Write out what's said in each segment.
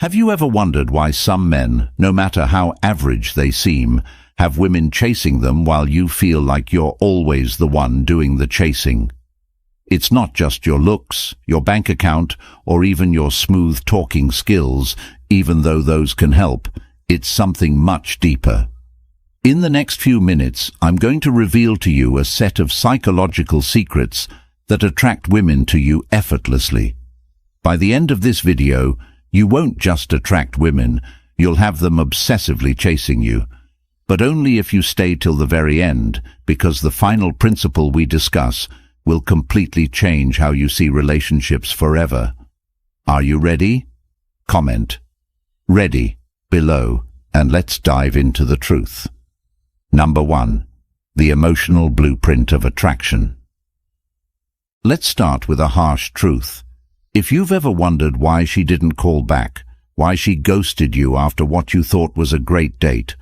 Have you ever wondered why some men, no matter how average they seem, have women chasing them while you feel like you're always the one doing the chasing? It's not just your looks, your bank account, or even your smooth talking skills, even though those can help. It's something much deeper. In the next few minutes, I'm going to reveal to you a set of psychological secrets that attract women to you effortlessly. By the end of this video, you won't just attract women, you'll have them obsessively chasing you. But only if you stay till the very end, because the final principle we discuss will completely change how you see relationships forever. Are you ready? Comment "Ready" below, and let's dive into the truth. Number 1. The emotional blueprint of attraction. Let's start with a harsh truth. If you've ever wondered why she didn't call back, why she ghosted you after what you thought was a great date,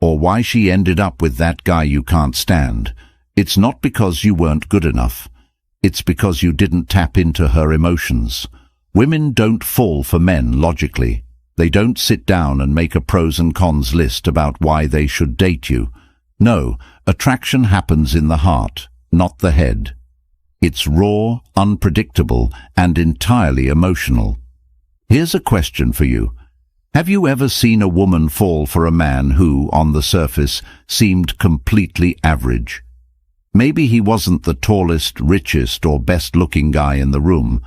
or why she ended up with that guy you can't stand, it's not because you weren't good enough. It's because you didn't tap into her emotions. Women don't fall for men logically. They don't sit down and make a pros and cons list about why they should date you. No, attraction happens in the heart, not the head. It's raw, unpredictable, and entirely emotional. Here's a question for you. Have you ever seen a woman fall for a man who, on the surface, seemed completely average? Maybe he wasn't the tallest, richest, or best-looking guy in the room,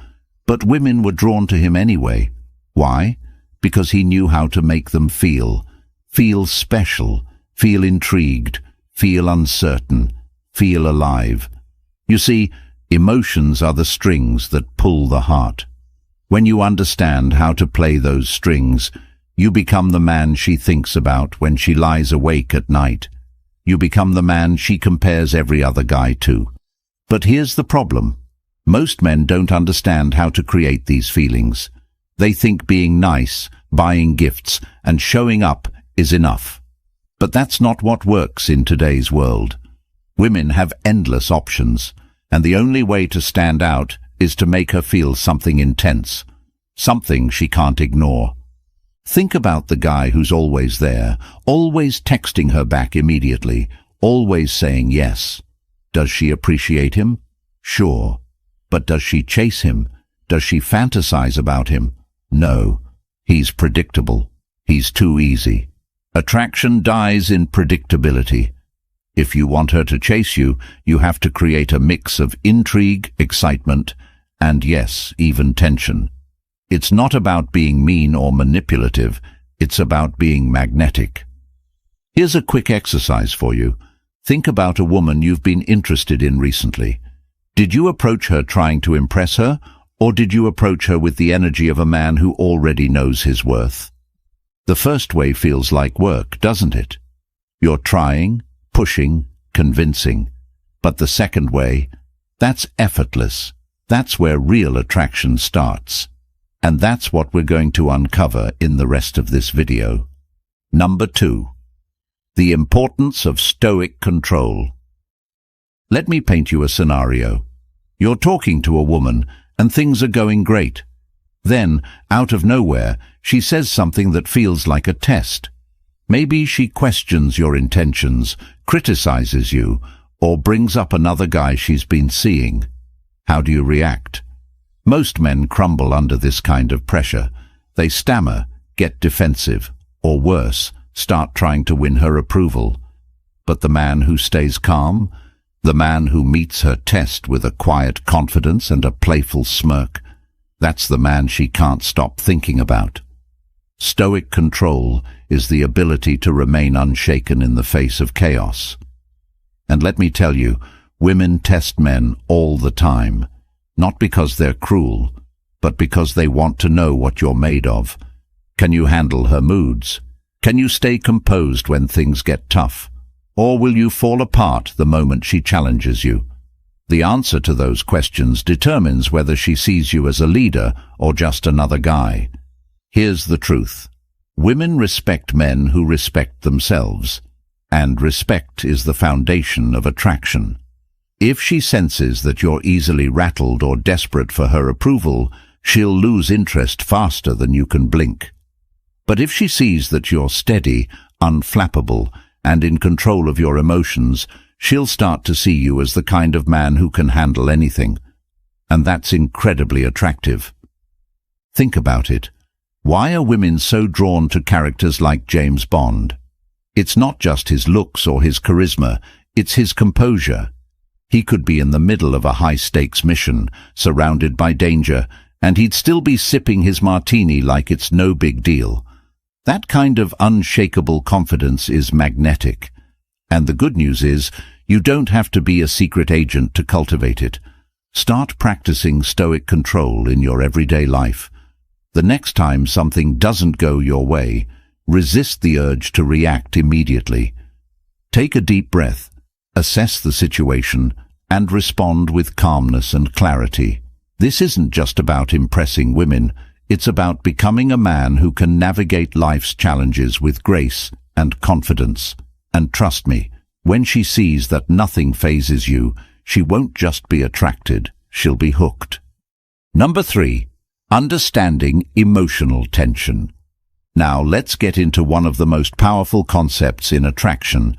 but women were drawn to him anyway. Why? Because he knew how to make them feel special, feel intrigued, feel uncertain, feel alive. You see, emotions are the strings that pull the heart. When you understand how to play those strings, you become the man she thinks about when she lies awake at night. You become the man she compares every other guy to. But here's the problem. Most men don't understand how to create these feelings. They think being nice, buying gifts, and showing up is enough. But that's not what works in today's world. Women have endless options, and the only way to stand out is to make her feel something intense, something she can't ignore. Think about the guy who's always there, always texting her back immediately, always saying yes. Does she appreciate him? Sure. But does she chase him? Does she fantasize about him? No. He's predictable. He's too easy. Attraction dies in predictability. If you want her to chase you, you have to create a mix of intrigue, excitement, and yes, even tension. It's not about being mean or manipulative, it's about being magnetic. Here's a quick exercise for you. Think about a woman you've been interested in recently. Did you approach her trying to impress her, or did you approach her with the energy of a man who already knows his worth? The first way feels like work, doesn't it? You're trying, pushing, convincing. But the second way, that's effortless. That's where real attraction starts. And that's what we're going to uncover in the rest of this video. Number 2. The importance of Stoic control. Let me paint you a scenario. You're talking to a woman, and things are going great. Then, out of nowhere, she says something that feels like a test. Maybe she questions your intentions, criticizes you, or brings up another guy she's been seeing. How do you react? Most men crumble under this kind of pressure. They stammer, get defensive, or worse, start trying to win her approval. But the man who stays calm, the man who meets her test with a quiet confidence and a playful smirk, that's the man she can't stop thinking about. Stoic control is the ability to remain unshaken in the face of chaos. And let me tell you, women test men all the time. Not because they're cruel, but because they want to know what you're made of. Can you handle her moods? Can you stay composed when things get tough? Or will you fall apart the moment she challenges you? The answer to those questions determines whether she sees you as a leader or just another guy. Here's the truth. Women respect men who respect themselves, and respect is the foundation of attraction. If she senses that you're easily rattled or desperate for her approval, she'll lose interest faster than you can blink. But if she sees that you're steady, unflappable, and in control of your emotions, she'll start to see you as the kind of man who can handle anything. And that's incredibly attractive. Think about it. Why are women so drawn to characters like James Bond? It's not just his looks or his charisma, it's his composure. He could be in the middle of a high-stakes mission, surrounded by danger, and he'd still be sipping his martini like it's no big deal. That kind of unshakable confidence is magnetic. And the good news is, you don't have to be a secret agent to cultivate it. Start practicing Stoic control in your everyday life. The next time something doesn't go your way, resist the urge to react immediately. Take a deep breath, assess the situation, and respond with calmness and clarity. This isn't just about impressing women, it's about becoming a man who can navigate life's challenges with grace and confidence. And trust me, when she sees that nothing phases you, she won't just be attracted, she'll be hooked. Number 3. Understanding emotional tension. Now let's get into one of the most powerful concepts in attraction: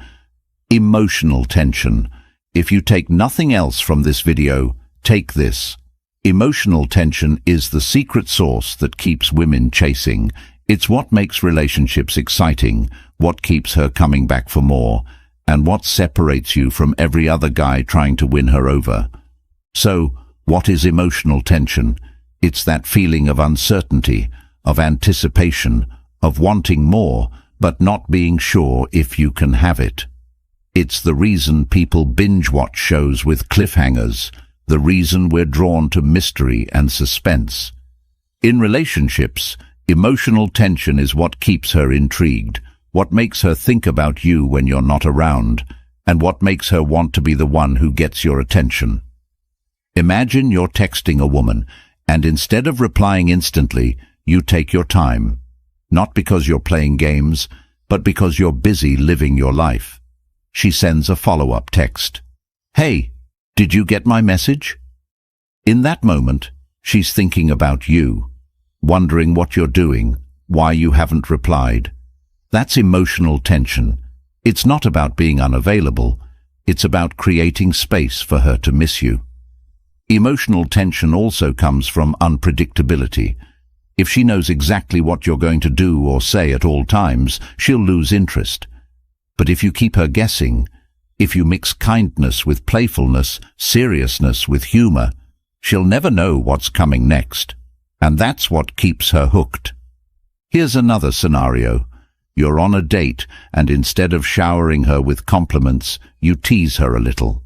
emotional tension. If you take nothing else from this video, take this. Emotional tension is the secret sauce that keeps women chasing. It's what makes relationships exciting, what keeps her coming back for more, and what separates you from every other guy trying to win her over. So, what is emotional tension? It's that feeling of uncertainty, of anticipation, of wanting more, but not being sure if you can have it. It's the reason people binge-watch shows with cliffhangers, the reason we're drawn to mystery and suspense. In relationships, emotional tension is what keeps her intrigued, what makes her think about you when you're not around, and what makes her want to be the one who gets your attention. Imagine you're texting a woman, and instead of replying instantly, you take your time. Not because you're playing games, but because you're busy living your life. She sends a follow-up text. "Hey, did you get my message?" In that moment, she's thinking about you, wondering what you're doing, why you haven't replied. That's emotional tension. It's not about being unavailable. It's about creating space for her to miss you. Emotional tension also comes from unpredictability. If she knows exactly what you're going to do or say at all times, she'll lose interest. But if you keep her guessing, if you mix kindness with playfulness, seriousness with humor, she'll never know what's coming next. And that's what keeps her hooked. Here's another scenario. You're on a date, and instead of showering her with compliments, you tease her a little.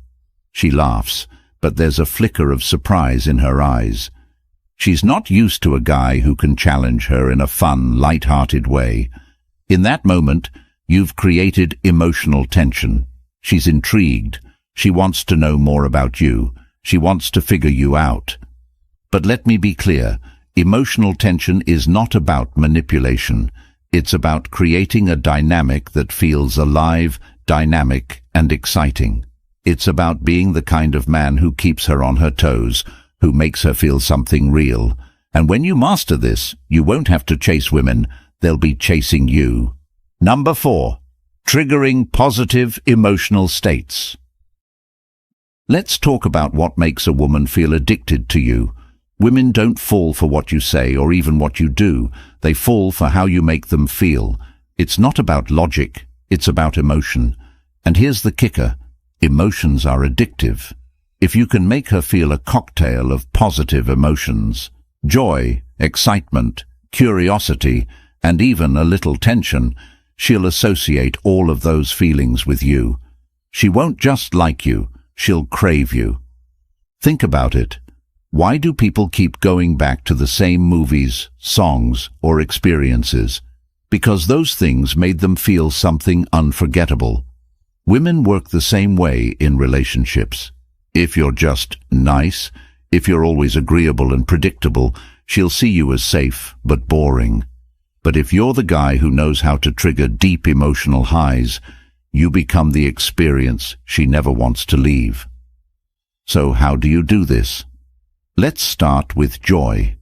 She laughs, but there's a flicker of surprise in her eyes. She's not used to a guy who can challenge her in a fun, light-hearted way. In that moment, you've created emotional tension. She's intrigued. She wants to know more about you. She wants to figure you out. But let me be clear, emotional tension is not about manipulation. It's about creating a dynamic that feels alive, dynamic, and exciting. It's about being the kind of man who keeps her on her toes, who makes her feel something real. And when you master this, you won't have to chase women, they'll be chasing you. Number 4. Triggering positive emotional states. Let's talk about what makes a woman feel addicted to you. Women don't fall for what you say or even what you do. They fall for how you make them feel. It's not about logic, it's about emotion. And here's the kicker. Emotions are addictive. If you can make her feel a cocktail of positive emotions, joy, excitement, curiosity, and even a little tension, she'll associate all of those feelings with you. She won't just like you, she'll crave you. Think about it. Why do people keep going back to the same movies, songs, or experiences? Because those things made them feel something unforgettable. Women work the same way in relationships. If you're just nice, if you're always agreeable and predictable, she'll see you as safe but boring. But if you're the guy who knows how to trigger deep emotional highs, you become the experience she never wants to leave. So how do you do this? Let's start with joy.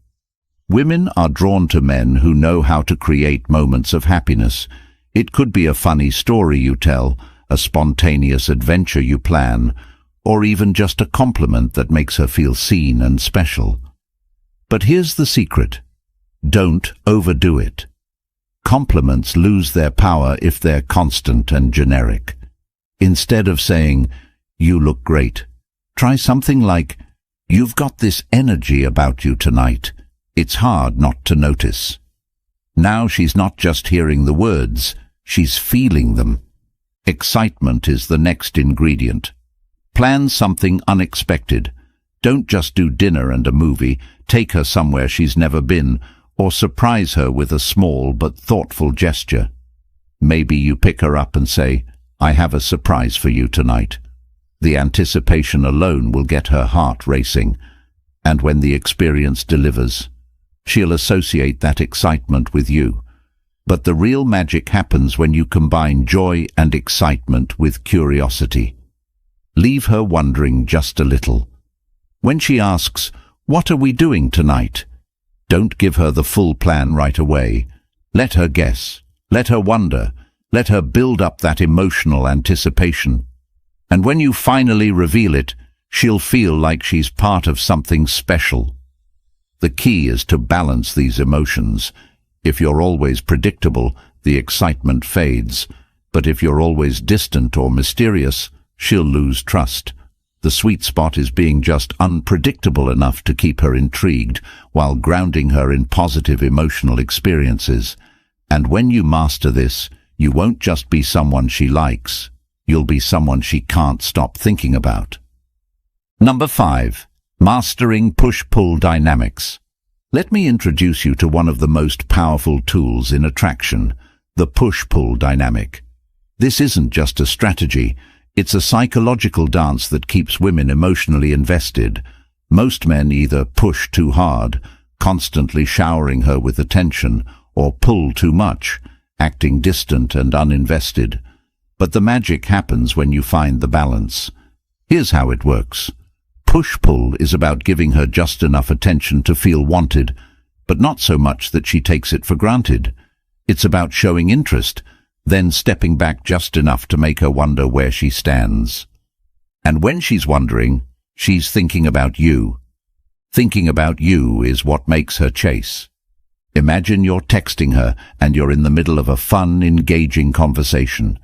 Women are drawn to men who know how to create moments of happiness. It could be a funny story you tell, a spontaneous adventure you plan, or even just a compliment that makes her feel seen and special. But here's the secret. Don't overdo it. Compliments lose their power if they're constant and generic. Instead of saying, "You look great," try something like, "You've got this energy about you tonight. It's hard not to notice." Now she's not just hearing the words, she's feeling them. Excitement is the next ingredient. Plan something unexpected. Don't just do dinner and a movie. Take her somewhere she's never been, or surprise her with a small but thoughtful gesture. Maybe you pick her up and say, "I have a surprise for you tonight." The anticipation alone will get her heart racing, and when the experience delivers, she'll associate that excitement with you. But the real magic happens when you combine joy and excitement with curiosity. Leave her wondering just a little. When she asks, "What are we doing tonight?" don't give her the full plan right away. Let her guess. Let her wonder. Let her build up that emotional anticipation. And when you finally reveal it, she'll feel like she's part of something special. The key is to balance these emotions. If you're always predictable, the excitement fades. But if you're always distant or mysterious, she'll lose trust. The sweet spot is being just unpredictable enough to keep her intrigued while grounding her in positive emotional experiences. And when you master this, you won't just be someone she likes. You'll be someone she can't stop thinking about. Number 5. Mastering push-pull dynamics. Let me introduce you to one of the most powerful tools in attraction, the push-pull dynamic. This isn't just a strategy. It's a psychological dance that keeps women emotionally invested. Most men either push too hard, constantly showering her with attention, or pull too much, acting distant and uninvested. But the magic happens when you find the balance. Here's how it works. Push-pull is about giving her just enough attention to feel wanted, but not so much that she takes it for granted. It's about showing interest, then stepping back just enough to make her wonder where she stands. And when she's wondering, she's thinking about you. Thinking about you is what makes her chase. Imagine you're texting her and you're in the middle of a fun, engaging conversation.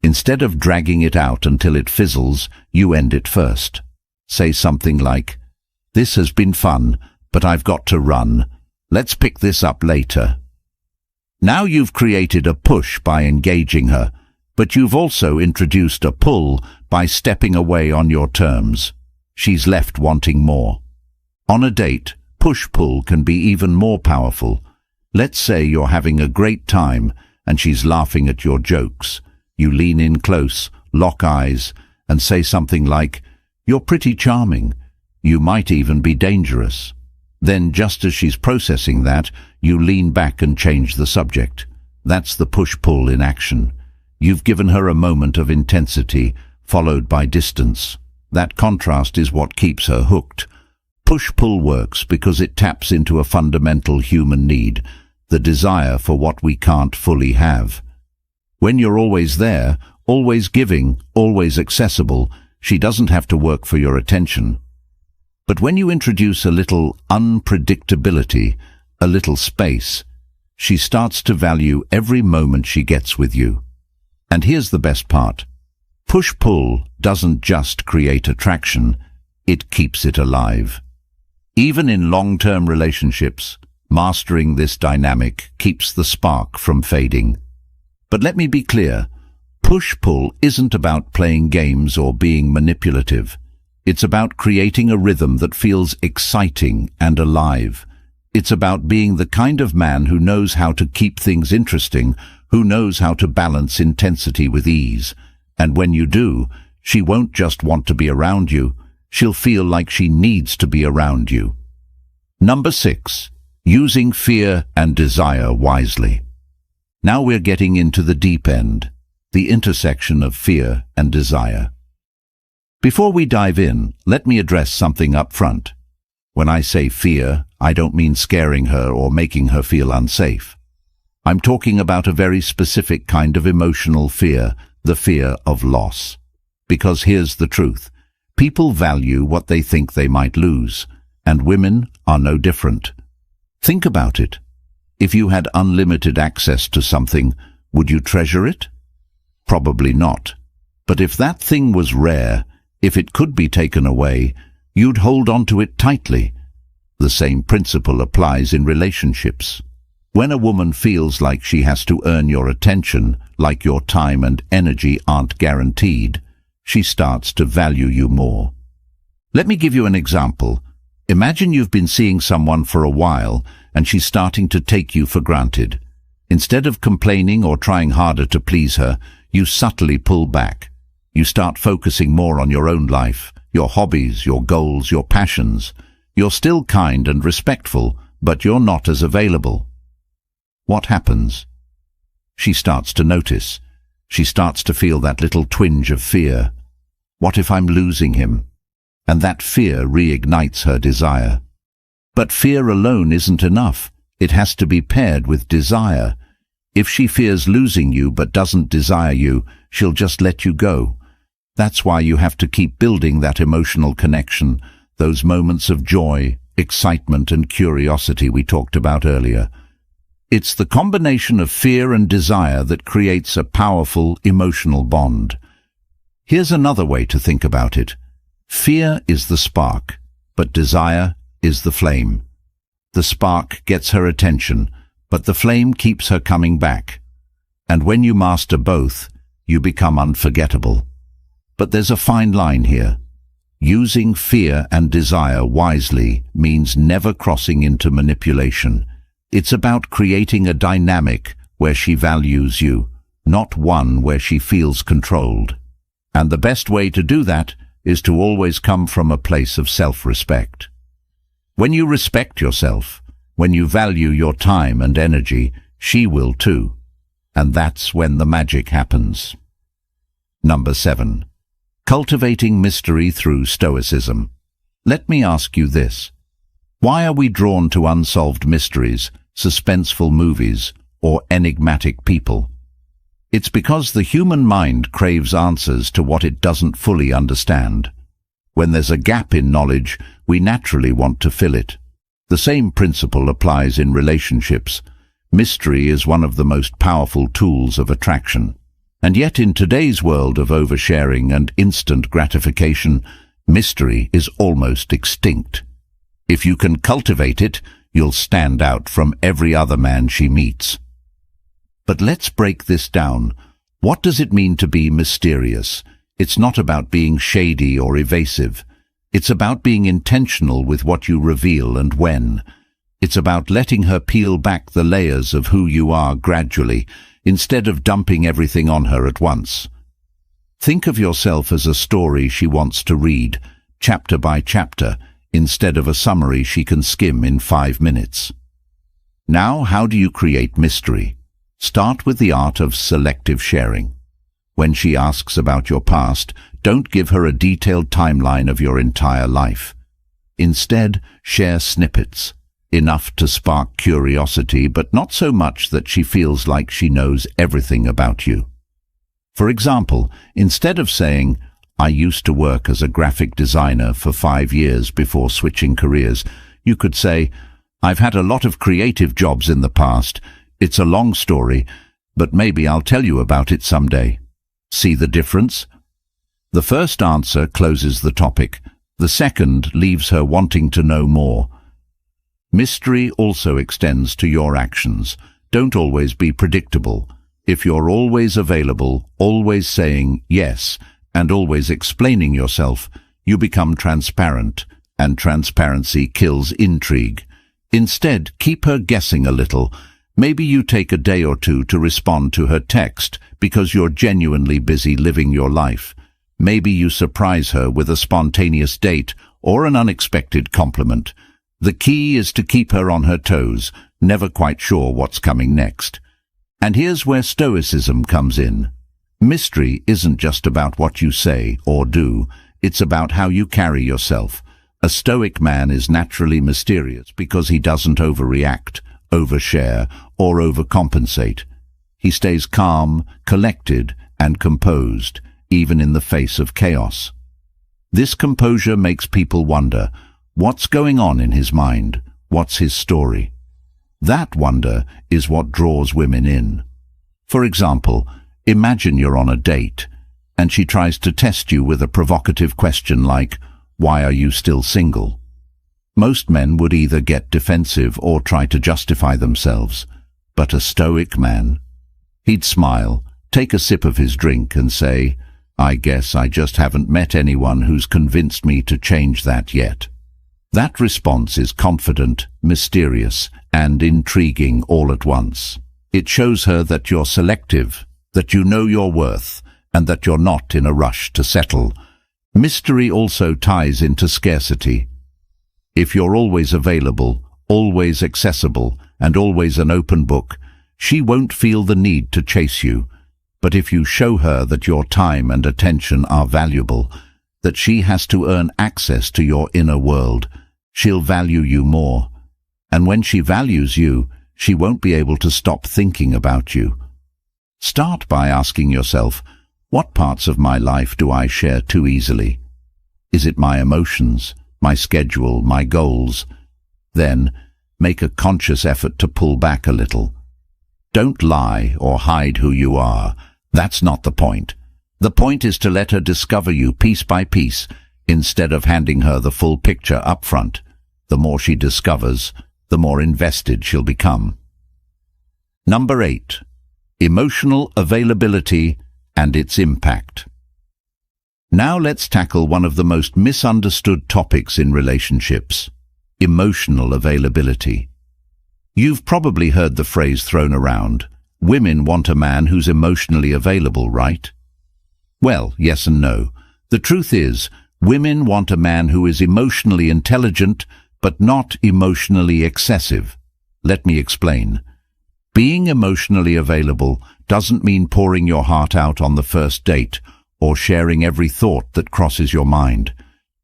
Instead of dragging it out until it fizzles, you end it first. Say something like, "This has been fun, but I've got to run. Let's pick this up later." Now you've created a push by engaging her, but you've also introduced a pull by stepping away on your terms. She's left wanting more. On a date, push-pull can be even more powerful. Let's say you're having a great time and she's laughing at your jokes. You lean in close, lock eyes, and say something like, "You're pretty charming. You might even be dangerous." Then, just as she's processing that, you lean back and change the subject. That's the push-pull in action. You've given her a moment of intensity, followed by distance. That contrast is what keeps her hooked. Push-pull works because it taps into a fundamental human need, the desire for what we can't fully have. When you're always there, always giving, always accessible, she doesn't have to work for your attention. But when you introduce a little unpredictability, a little space, she starts to value every moment she gets with you. And here's the best part. Push-pull doesn't just create attraction, it keeps it alive. Even in long-term relationships, mastering this dynamic keeps the spark from fading. But let me be clear, push-pull isn't about playing games or being manipulative. It's about creating a rhythm that feels exciting and alive. It's about being the kind of man who knows how to keep things interesting, who knows how to balance intensity with ease. And when you do, she won't just want to be around you, she'll feel like she needs to be around you. Number 6. Using fear and desire wisely. Now we're getting into the deep end, the intersection of fear and desire. Before we dive in, let me address something up front. When I say fear, I don't mean scaring her or making her feel unsafe. I'm talking about a very specific kind of emotional fear, the fear of loss. Because here's the truth. People value what they think they might lose, and women are no different. Think about it. If you had unlimited access to something, would you treasure it? Probably not. But if that thing was rare, if it could be taken away, you'd hold on to it tightly. The same principle applies in relationships. When a woman feels like she has to earn your attention, like your time and energy aren't guaranteed, she starts to value you more. Let me give you an example. Imagine you've been seeing someone for a while and she's starting to take you for granted. Instead of complaining or trying harder to please her, you subtly pull back. You start focusing more on your own life, your hobbies, your goals, your passions. You're still kind and respectful, but you're not as available. What happens? She starts to notice. She starts to feel that little twinge of fear. What if I'm losing him? And that fear reignites her desire. But fear alone isn't enough. It has to be paired with desire. If she fears losing you but doesn't desire you, she'll just let you go. That's why you have to keep building that emotional connection, those moments of joy, excitement and curiosity we talked about earlier. It's the combination of fear and desire that creates a powerful emotional bond. Here's another way to think about it. Fear is the spark, but desire is the flame. The spark gets her attention, but the flame keeps her coming back. And when you master both, you become unforgettable. But there's a fine line here. Using fear and desire wisely means never crossing into manipulation. It's about creating a dynamic where she values you, not one where she feels controlled. And the best way to do that is to always come from a place of self-respect. When you respect yourself, when you value your time and energy, she will too. And that's when the magic happens. Number 7. Cultivating mystery through Stoicism. Let me ask you this. Why are we drawn to unsolved mysteries, suspenseful movies, or enigmatic people? It's because the human mind craves answers to what it doesn't fully understand. When there's a gap in knowledge, we naturally want to fill it. The same principle applies in relationships. Mystery is one of the most powerful tools of attraction. And yet in today's world of oversharing and instant gratification, mystery is almost extinct. If you can cultivate it, you'll stand out from every other man she meets. But let's break this down. What does it mean to be mysterious? It's not about being shady or evasive. It's about being intentional with what you reveal and when. It's about letting her peel back the layers of who you are gradually, instead of dumping everything on her at once. Think of yourself as a story she wants to read, chapter by chapter, instead of a summary she can skim in 5 minutes. Now, how do you create mystery? Start with the art of selective sharing. When she asks about your past, don't give her a detailed timeline of your entire life. Instead, share snippets, enough to spark curiosity, but not so much that she feels like she knows everything about you. For example, instead of saying, "I used to work as a graphic designer for 5 years before switching careers," you could say, "I've had a lot of creative jobs in the past. It's a long story, but maybe I'll tell you about it someday." See the difference? The first answer closes the topic. The second leaves her wanting to know more. Mystery also extends to your actions. Don't always be predictable. If you're always available, always saying yes, and always explaining yourself, you become transparent, and transparency kills intrigue. Instead, keep her guessing a little. Maybe you take a day or two to respond to her text because you're genuinely busy living your life. Maybe you surprise her with a spontaneous date or an unexpected compliment. The key is to keep her on her toes, never quite sure what's coming next. And here's where Stoicism comes in. Mystery isn't just about what you say or do, it's about how you carry yourself. A Stoic man is naturally mysterious because he doesn't overreact, overshare, or overcompensate. He stays calm, collected, and composed, even in the face of chaos. This composure makes people wonder, what's going on in his mind? What's his story? That wonder is what draws women in. For example, imagine you're on a date, and she tries to test you with a provocative question like, "Why are you still single?" Most men would either get defensive or try to justify themselves. But a Stoic man, he'd smile, take a sip of his drink and say, "I guess I just haven't met anyone who's convinced me to change that yet." That response is confident, mysterious, and intriguing all at once. It shows her that you're selective, that you know your worth, and that you're not in a rush to settle. Mystery also ties into scarcity. If you're always available, always accessible, and always an open book, she won't feel the need to chase you. But if you show her that your time and attention are valuable, that she has to earn access to your inner world, she'll value you more. And when she values you, she won't be able to stop thinking about you. Start by asking yourself, what parts of my life do I share too easily? Is it my emotions, my schedule, my goals? Then, make a conscious effort to pull back a little. Don't lie or hide who you are. That's not the point. The point is to let her discover you piece by piece, instead of handing her the full picture up front. The more she discovers, the more invested she'll become. Number 8. Emotional availability and its impact. Now let's tackle one of the most misunderstood topics in relationships: emotional availability. You've probably heard the phrase thrown around, women want a man who's emotionally available, right? Well, yes and no. The truth is, women want a man who is emotionally intelligent, but not emotionally excessive. Let me explain. Being emotionally available doesn't mean pouring your heart out on the first date or sharing every thought that crosses your mind.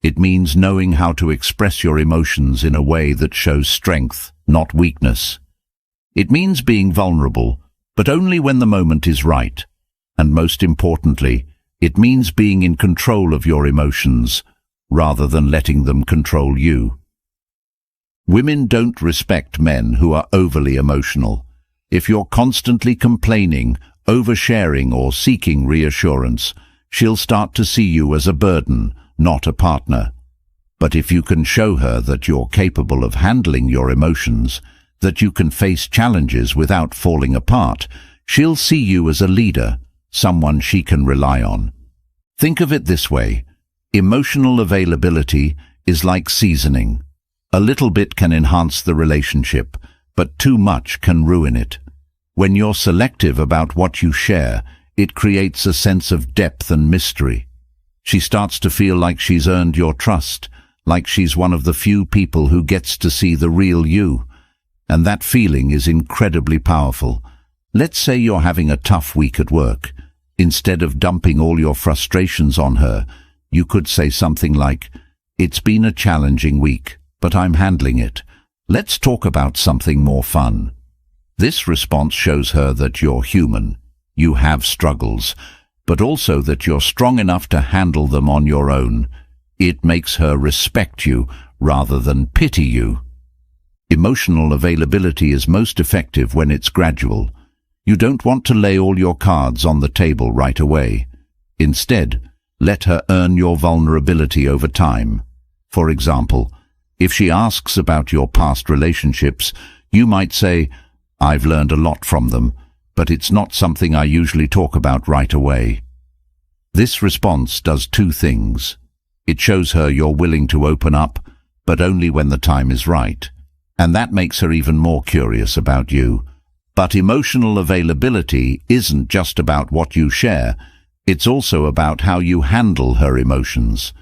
It means knowing how to express your emotions in a way that shows strength, not weakness. It means being vulnerable, but only when the moment is right. And most importantly, it means being in control of your emotions, rather than letting them control you. Women don't respect men who are overly emotional. If you're constantly complaining, oversharing, or seeking reassurance, she'll start to see you as a burden, not a partner. But if you can show her that you're capable of handling your emotions, that you can face challenges without falling apart, she'll see you as a leader, someone she can rely on. Think of it this way: emotional availability is like seasoning. A little bit can enhance the relationship, but too much can ruin it. When you're selective about what you share, it creates a sense of depth and mystery. She starts to feel like she's earned your trust, like she's one of the few people who gets to see the real you. And that feeling is incredibly powerful. Let's say you're having a tough week at work. Instead of dumping all your frustrations on her, you could say something like, "It's been a challenging week, but I'm handling it. Let's talk about something more fun." This response shows her that you're human. You have struggles, but also that you're strong enough to handle them on your own. It makes her respect you rather than pity you. Emotional availability is most effective when it's gradual. You don't want to lay all your cards on the table right away. Instead, let her earn your vulnerability over time. For example, if she asks about your past relationships, you might say, "I've learned a lot from them, but it's not something I usually talk about right away." This response does two things. It shows her you're willing to open up, but only when the time is right. And that makes her even more curious about you. But emotional availability isn't just about what you share. It's also about how you handle her emotions.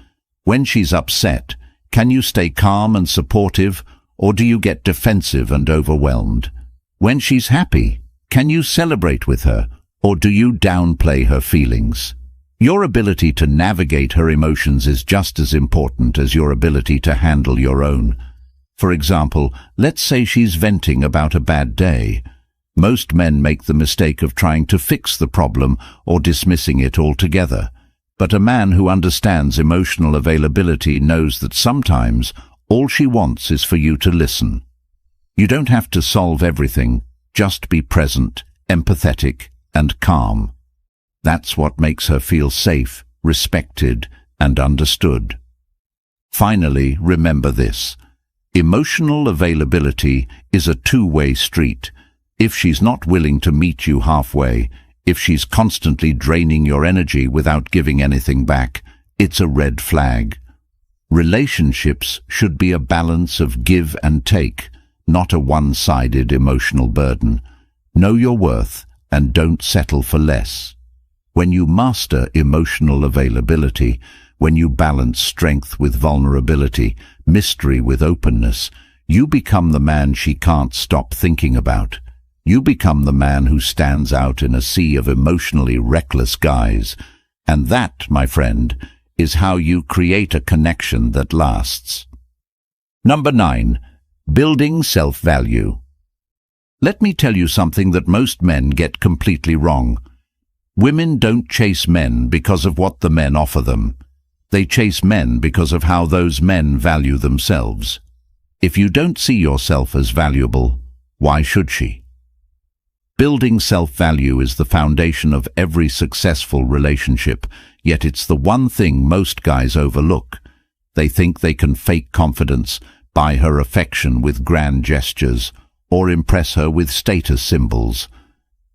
When she's upset, can you stay calm and supportive, or do you get defensive and overwhelmed? When she's happy, can you celebrate with her, or do you downplay her feelings? Your ability to navigate her emotions is just as important as your ability to handle your own. For example, let's say she's venting about a bad day. Most men make the mistake of trying to fix the problem or dismissing it altogether. But a man who understands emotional availability knows that sometimes all she wants is for you to listen. You don't have to solve everything, just be present, empathetic, and calm. That's what makes her feel safe, respected, and understood. Finally, remember this. Emotional availability is a two-way street. If she's not willing to meet you halfway, if she's constantly draining your energy without giving anything back, it's a red flag. Relationships should be a balance of give and take, not a one-sided emotional burden. Know your worth and don't settle for less. When you master emotional availability, when you balance strength with vulnerability, mystery with openness, you become the man she can't stop thinking about. You become the man who stands out in a sea of emotionally reckless guys. And that, my friend, is how you create a connection that lasts. Number 9. Building self-value. Let me tell you something that most men get completely wrong. Women don't chase men because of what the men offer them. They chase men because of how those men value themselves. If you don't see yourself as valuable, why should she? Building self-value is the foundation of every successful relationship, yet it's the one thing most guys overlook. They think they can fake confidence, buy her affection with grand gestures, or impress her with status symbols.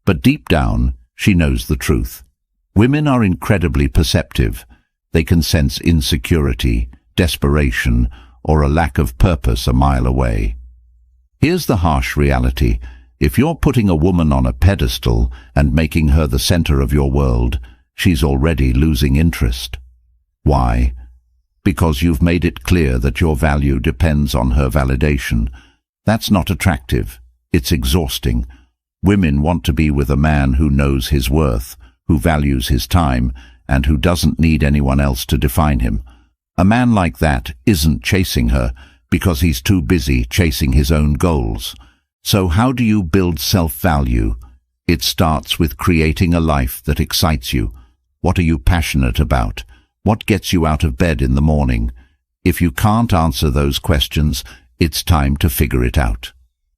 But deep down, she knows the truth. Women are incredibly perceptive. They can sense insecurity, desperation, or a lack of purpose a mile away. Here's the harsh reality. If you're putting a woman on a pedestal and making her the center of your world, she's already losing interest. Why? Because you've made it clear that your value depends on her validation. That's not attractive. It's exhausting. Women want to be with a man who knows his worth, who values his time, and who doesn't need anyone else to define him. A man like that isn't chasing her because he's too busy chasing his own goals. So how do you build self-value? It starts with creating a life that excites you. What are you passionate about? What gets you out of bed in the morning? If you can't answer those questions, it's time to figure it out.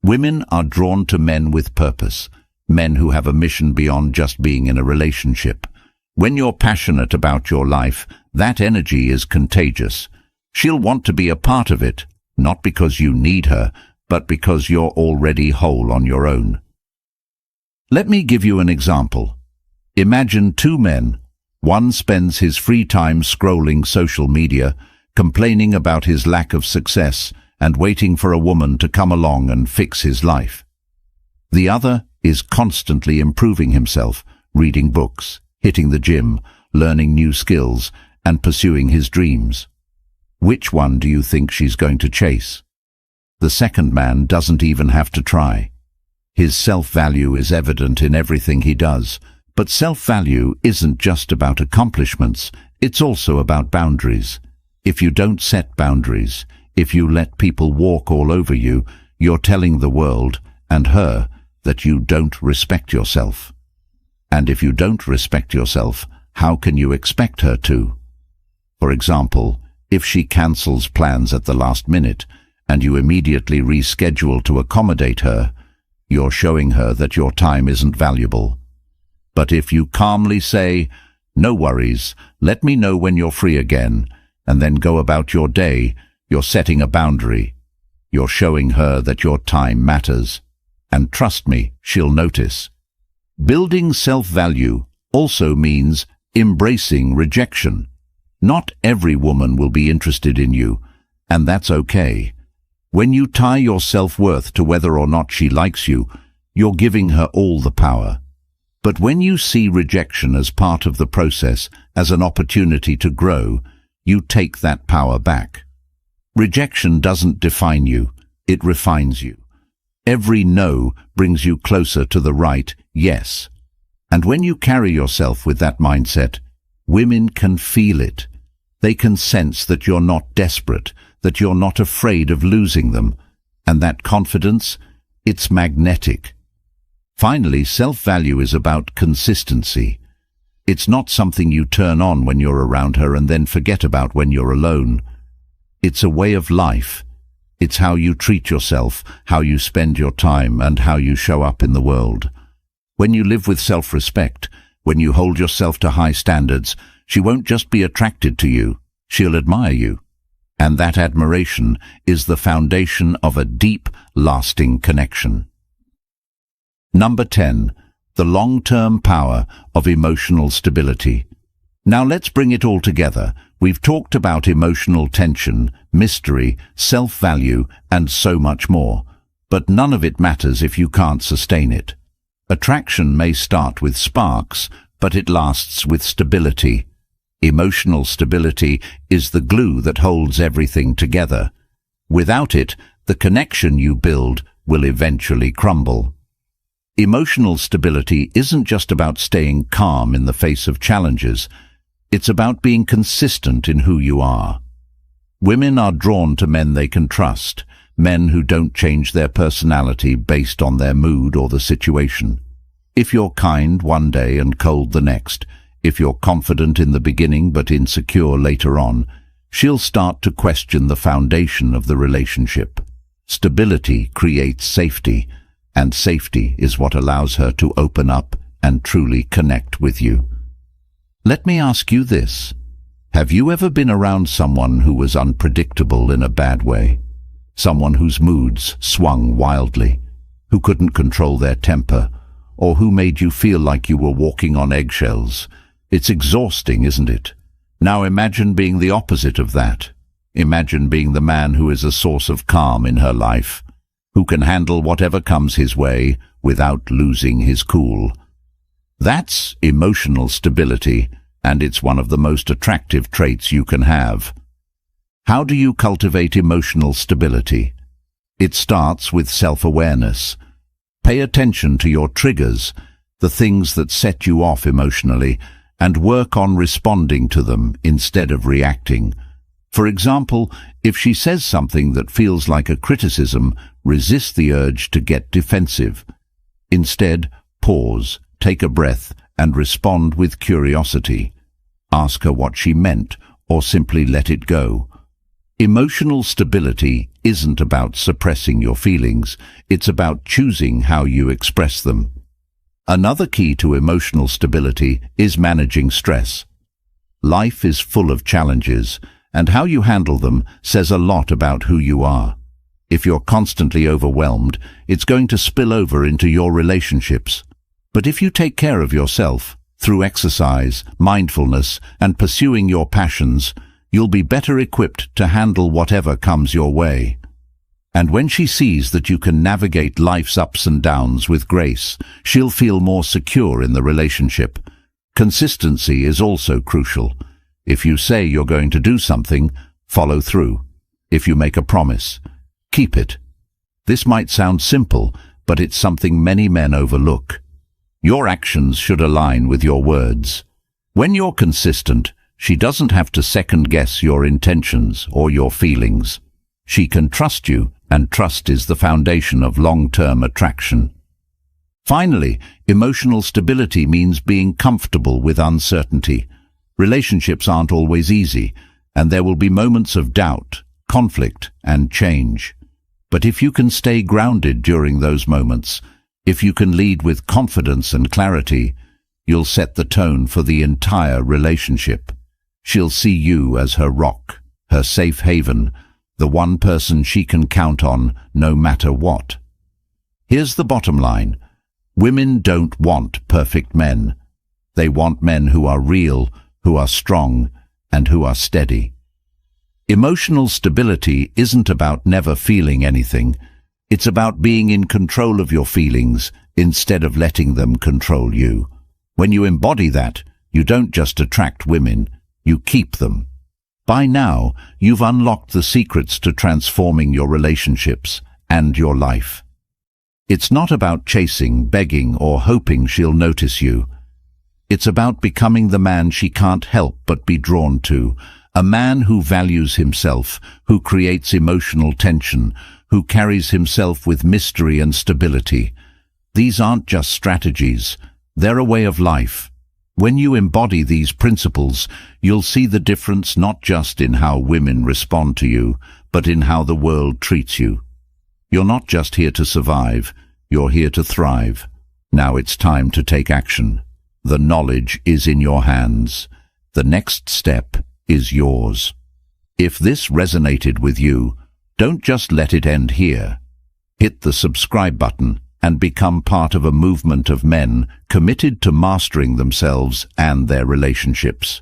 Women are drawn to men with purpose, men who have a mission beyond just being in a relationship. When you're passionate about your life, that energy is contagious. She'll want to be a part of it, not because you need her, but because you're already whole on your own. Let me give you an example. Imagine two men. One spends his free time scrolling social media, complaining about his lack of success, and waiting for a woman to come along and fix his life. The other is constantly improving himself, reading books, hitting the gym, learning new skills, and pursuing his dreams. Which one do you think she's going to chase? The second man doesn't even have to try. His self-value is evident in everything he does, but self-value isn't just about accomplishments, it's also about boundaries. If you don't set boundaries, if you let people walk all over you, you're telling the world, and her, that you don't respect yourself. And if you don't respect yourself, how can you expect her to? For example, if she cancels plans at the last minute, and you immediately reschedule to accommodate her, you're showing her that your time isn't valuable. But if you calmly say, "No worries, let me know when you're free again," and then go about your day, you're setting a boundary. You're showing her that your time matters. And trust me, she'll notice. Building self-value also means embracing rejection. Not every woman will be interested in you, and that's okay. When you tie your self-worth to whether or not she likes you, you're giving her all the power. But when you see rejection as part of the process, as an opportunity to grow, you take that power back. Rejection doesn't define you, it refines you. Every no brings you closer to the right yes. And when you carry yourself with that mindset, Women can feel it. They can sense that you're not desperate, that you're not afraid of losing them, and that confidence, it's magnetic. Finally, self-value is about consistency. It's not something you turn on when you're around her and then forget about when you're alone. It's a way of life. It's how you treat yourself, how you spend your time, and how you show up in the world. When you live with self-respect, when you hold yourself to high standards, she won't just be attracted to you, she'll admire you. And that admiration is the foundation of a deep, lasting connection. Number 10. The long-term power of emotional stability. Now let's bring it all together. We've talked about emotional tension, mystery, self-value, and so much more. But none of it matters if you can't sustain it. Attraction may start with sparks, but it lasts with stability. Emotional stability is the glue that holds everything together. Without it, the connection you build will eventually crumble. Emotional stability isn't just about staying calm in the face of challenges. It's about being consistent in who you are. Women are drawn to men they can trust, men who don't change their personality based on their mood or the situation. If you're kind one day and cold the next, if you're confident in the beginning but insecure later on, she'll start to question the foundation of the relationship. Stability creates safety, and safety is what allows her to open up and truly connect with you. Let me ask you this. Have you ever been around someone who was unpredictable in a bad way? Someone whose moods swung wildly, who couldn't control their temper, or who made you feel like you were walking on eggshells? It's exhausting, isn't it? Now imagine being the opposite of that. Imagine being the man who is a source of calm in her life, who can handle whatever comes his way without losing his cool. That's emotional stability, and it's one of the most attractive traits you can have. How do you cultivate emotional stability? It starts with self-awareness. Pay attention to your triggers, the things that set you off emotionally, and work on responding to them instead of reacting. For example, if she says something that feels like a criticism, resist the urge to get defensive. Instead, pause, take a breath, and respond with curiosity. Ask her what she meant, or simply let it go. Emotional stability isn't about suppressing your feelings, it's about choosing how you express them. Another key to emotional stability is managing stress. Life is full of challenges, and how you handle them says a lot about who you are. If you're constantly overwhelmed, it's going to spill over into your relationships. But if you take care of yourself, through exercise, mindfulness, and pursuing your passions, you'll be better equipped to handle whatever comes your way. And when she sees that you can navigate life's ups and downs with grace, she'll feel more secure in the relationship. Consistency is also crucial. If you say you're going to do something, follow through. If you make a promise, keep it. This might sound simple, but it's something many men overlook. Your actions should align with your words. When you're consistent, she doesn't have to second-guess your intentions or your feelings. She can trust you, and trust is the foundation of long-term attraction. Finally, emotional stability means being comfortable with uncertainty. Relationships aren't always easy, and there will be moments of doubt, conflict, and change. But if you can stay grounded during those moments, if you can lead with confidence and clarity, you'll set the tone for the entire relationship. She'll see you as her rock, her safe haven, the one person she can count on no matter what. Here's the bottom line. Women don't want perfect men. They want men who are real, who are strong, and who are steady. Emotional stability isn't about never feeling anything. It's about being in control of your feelings instead of letting them control you. When you embody that, you don't just attract women, you keep them. By now, you've unlocked the secrets to transforming your relationships and your life. It's not about chasing, begging, or hoping she'll notice you. It's about becoming the man she can't help but be drawn to, a man who values himself, who creates emotional tension, who carries himself with mystery and stability. These aren't just strategies, they're a way of life. When you embody these principles, you'll see the difference not just in how women respond to you, but in how the world treats you. You're not just here to survive, you're here to thrive. Now it's time to take action. The knowledge is in your hands. The next step is yours. If this resonated with you, don't just let it end here. Hit the subscribe button and become part of a movement of men committed to mastering themselves and their relationships.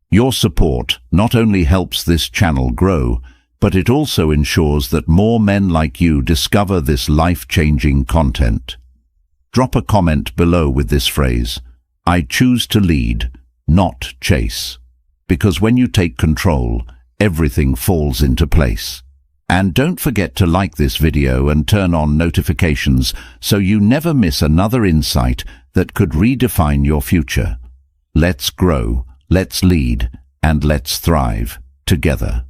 Your support not only helps this channel grow, but it also ensures that more men like you discover this life-changing content. Drop a comment below with this phrase, "I choose to lead, not chase." Because when you take control, everything falls into place. And don't forget to like this video and turn on notifications so you never miss another insight that could redefine your future. Let's grow, let's lead, and let's thrive together.